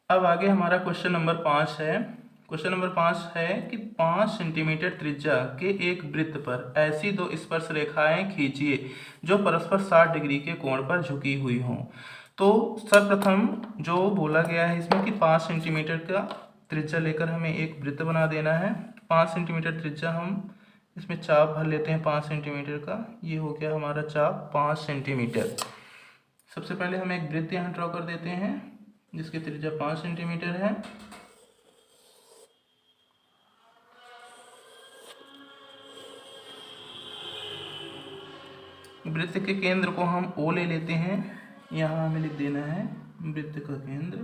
अब आगे हमारा क्वेश्चन नंबर 5 है। क्वेश्चन नंबर 5 है कि 5 सेंटीमीटर त्रिज्या के एक वृत्त पर ऐसी दो स्पर्श रेखाएं खींचिए जो परस्पर 60 डिग्री के कोण पर झुकी हुई हों। तो सर्वप्रथम जो बोला गया है इसमें कि 5 सेंटीमीटर का त्रिज्या लेकर हमें एक वृत्त बना देना है। 5 सेंटीमीटर त्रिज्या हम इसमें चाप भर लेते हैं 5 सेंटीमीटर का। ये हो गया हमारा चाप 5 सेंटीमीटर। सबसे पहले हम एक वृत्त यहाँ ड्रॉ कर देते हैं जिसकी त्रिज्या 5 सेंटीमीटर है। वृत्त के केंद्र को हम O ले लेते हैं। यहाँ हमें लिख देना है वृत्त का केंद्र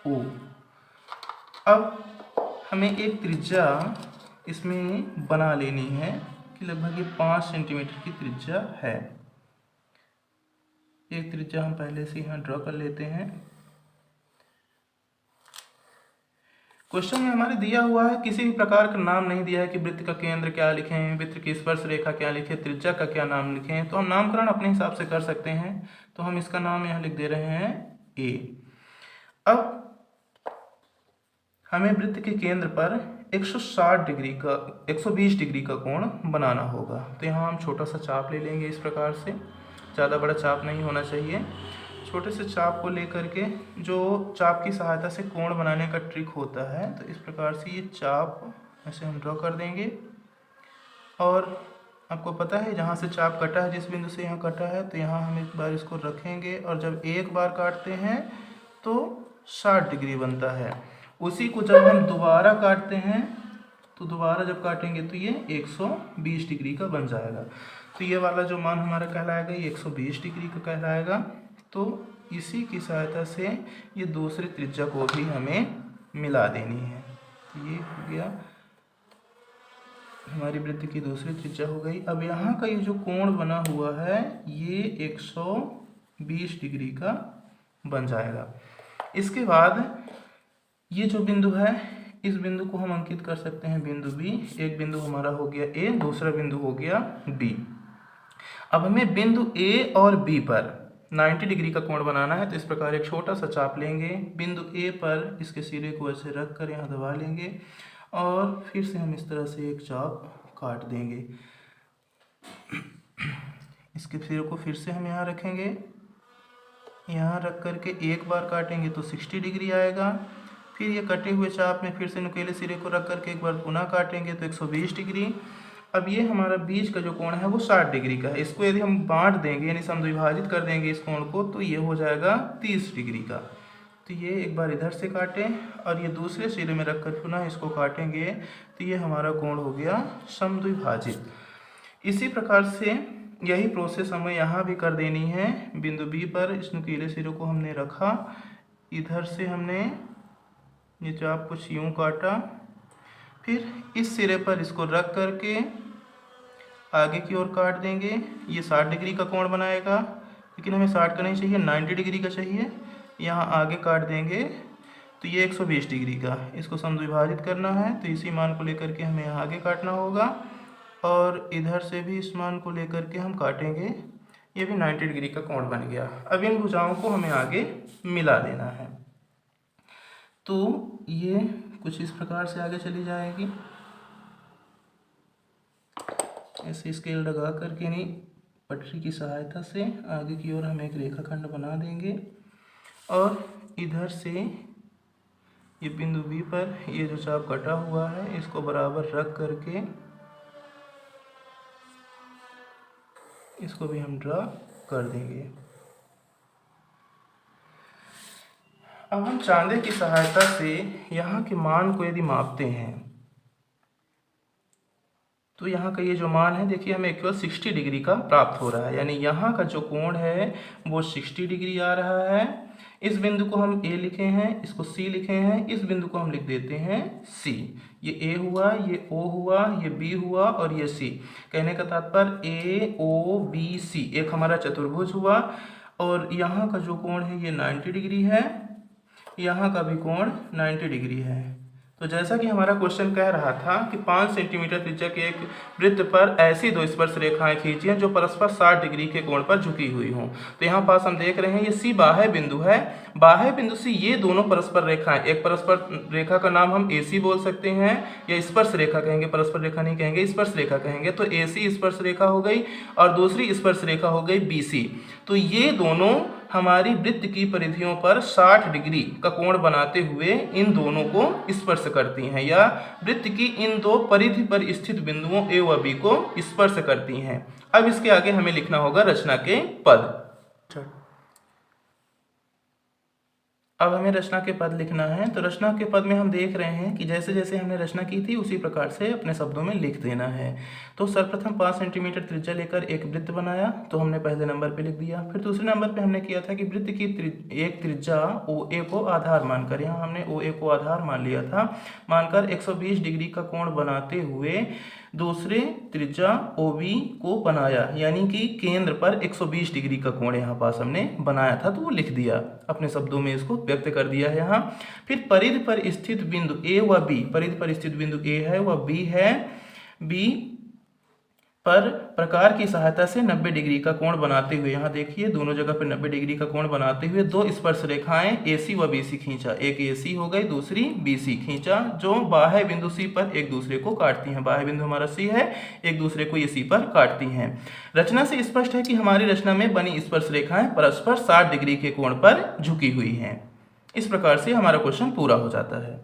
O। अब हमें एक त्रिज्या इसमें बना लेनी है कि लगभग ये 5 सेंटीमीटर की त्रिज्या है। एक त्रिज्या हम पहले से यहाँ ड्रॉ कर लेते हैं। क्वेश्चन में हमारे दिया हुआ है, किसी भी प्रकार का नाम नहीं दिया है कि वृत्त का केंद्र क्या लिखें, वृत्त की स्पर्श रेखा क्या लिखें, त्रिज्या का क्या नाम लिखें। तो हम नामकरण अपने हिसाब से कर सकते हैं। तो हम इसका नाम यहाँ लिख दे रहे हैं ए। अब हमें वृत्त के केंद्र पर 160 डिग्री का 120 डिग्री का कोण बनाना होगा। तो यहाँ हम छोटा सा चाप ले लेंगे इस प्रकार से। ज़्यादा बड़ा चाप नहीं होना चाहिए। छोटे से चाप को लेकर के जो चाप की सहायता से कोण बनाने का ट्रिक होता है, तो इस प्रकार से ये चाप ऐसे हम ड्रॉ कर देंगे। और आपको पता है जहाँ से चाप कटा है, जिस बिंदु से यहाँ कटा है, तो यहाँ हम एक बार इसको रखेंगे और जब एक बार काटते हैं तो 60 डिग्री बनता है। उसी को जब हम दोबारा काटते हैं तो दोबारा जब काटेंगे तो ये 120 डिग्री का बन जाएगा। तो ये वाला जो मान हमारा कहलाएगा ये 120 डिग्री का कहलाएगा। तो इसी की सहायता से ये दूसरी त्रिज्या को भी हमें मिला देनी है। तो ये हो गया हमारी वृत्त की दूसरी त्रिज्या हो गई। अब यहाँ का ये जो कोण बना हुआ है ये 120 डिग्री का बन जाएगा। इसके बाद ये जो बिंदु है, इस बिंदु को हम अंकित कर सकते हैं बिंदु बी। एक बिंदु हमारा हो गया ए, दूसरा बिंदु हो गया बी। अब हमें बिंदु ए और बी पर 90 डिग्री का कोण बनाना है। तो इस प्रकार एक छोटा सा चाप लेंगे, बिंदु ए पर इसके सिरे को ऐसे रख कर यहाँ दबा लेंगे और फिर से हम इस तरह से एक चाप काट देंगे। इसके सिरे को फिर से हम यहाँ रखेंगे, यहाँ रख कर के एक बार काटेंगे तो 60 डिग्री आएगा। फिर ये कटे हुए चाप में फिर से नुकीले सिरे को रख कर के एक बार पुनः काटेंगे तो 120 डिग्री। अब ये हमारा बीच का जो कोण है वो 60 डिग्री का है। इसको यदि हम बांट देंगे यानी समद्विभाजित कर देंगे इस कोण को, तो ये हो जाएगा 30 डिग्री का। तो ये एक बार इधर से काटें और ये दूसरे सिरे में रख कर पुनः इसको काटेंगे तो ये हमारा कोण हो गया समद्विभाजित। इसी प्रकार से यही प्रोसेस हमें यहाँ भी कर देनी है। बिंदु बी पर इस नुकीले सिरे को हमने रखा, इधर से हमने ये चाप कुछ यूँ काटा, फिर इस सिरे पर इसको रख करके आगे की ओर काट देंगे। ये 60 डिग्री का कोण बनाएगा, लेकिन हमें 60 का नहीं चाहिए, 90 डिग्री का चाहिए। यहाँ आगे काट देंगे तो ये 120 डिग्री का, इसको समद्विभाजित करना है। तो इसी मान को लेकर के हमें आगे काटना होगा और इधर से भी इस मान को लेकर के हम काटेंगे। ये भी 90 डिग्री का कोण बन गया। अब इन भुजाओं को हमें आगे मिला देना है। तो ये कुछ इस प्रकार से आगे चली जाएगी। ऐसे स्केल लगा करके नहीं, पटरी की सहायता से आगे की ओर हम एक रेखाखंड बना देंगे और इधर से ये बिंदु बी पर ये जो चाप कटा हुआ है इसको बराबर रख करके इसको भी हम ड्रा कर देंगे। अब हम चांदे की सहायता से यहाँ के मान को यदि मापते हैं तो यहाँ का ये जो मान है देखिए हमें केवल 60 डिग्री का प्राप्त हो रहा है। यानी यहाँ का जो कोण है वो 60 डिग्री आ रहा है। इस बिंदु को हम ए लिखे हैं, इसको सी लिखे हैं, इस बिंदु को हम लिख देते हैं सी। ये ए हुआ, ये ओ हुआ, ये बी हुआ और ये सी। कहने का तात्पर्य ए ओ बी सी एक हमारा चतुर्भुज हुआ। और यहाँ का जो कोण है ये 90 डिग्री है, यहाँ का भी कोण 90 डिग्री है। तो जैसा कि हमारा क्वेश्चन कह रहा था कि 5 सेंटीमीटर त्रिज्या के एक वृत्त पर ऐसी दो स्पर्श रेखाएं खींचिए जो परस्पर 60 डिग्री के कोण पर झुकी हुई हों। तो यहाँ पास हम देख रहे हैं ये सी बाह्य बिंदु है, बाह्य बिंदु से ये दोनों परस्पर रेखाएं, एक परस्पर रेखा का नाम हम AC बोल सकते हैं या स्पर्श रेखा कहेंगे, परस्पर रेखा नहीं कहेंगे, स्पर्श रेखा कहेंगे। तो AC स्पर्श रेखा हो गई और दूसरी स्पर्श रेखा हो गई BC। तो ये दोनों हमारी वृत्त की परिधियों पर 60 डिग्री का कोण बनाते हुए इन दोनों को स्पर्श करती हैं या वृत्त की इन दो परिधि पर स्थित बिंदुओं A व B को स्पर्श करती हैं। अब इसके आगे हमें लिखना होगा रचना के पद। अब हमें रचना के पद लिखना है। तो रचना के पद में हम देख रहे हैं कि जैसे जैसे हमने रचना की थी उसी प्रकार से अपने शब्दों में लिख देना है। तो सर्वप्रथम 5 सेंटीमीटर त्रिज्या लेकर एक वृत्त बनाया, तो हमने पहले नंबर पे लिख दिया। फिर दूसरे नंबर पे हमने किया था कि वृत्त की एक त्रिज्या OA को आधार मानकर, यहाँ हमने OA को आधार मान लिया था, मानकर 120 डिग्री का कोण बनाते हुए दूसरे त्रिज्या OB को बनाया, यानी कि केंद्र पर 120 डिग्री का कोण यहाँ पास हमने बनाया था, तो वो लिख दिया, अपने शब्दों में इसको व्यक्त कर दिया है यहाँ। फिर परिधि पर स्थित बिंदु A व B, परिधि पर स्थित बिंदु A है व B है, B पर प्रकार की सहायता से 90 डिग्री का कोण बनाते हुए, यहाँ देखिए दोनों जगह पर 90 डिग्री का कोण बनाते हुए दो स्पर्श रेखाएं AC व BC खींचा, एक AC हो गई दूसरी BC खींचा, जो बाह्य बिंदु C पर एक दूसरे को काटती हैं। बाह्य बिंदु हमारा C है, एक दूसरे को ये C पर काटती हैं। रचना से स्पष्ट है कि हमारी रचना में बनी स्पर्श रेखाएं परस्पर 60 डिग्री के कोण पर झुकी हुई हैं। इस प्रकार से हमारा क्वेश्चन पूरा हो जाता है।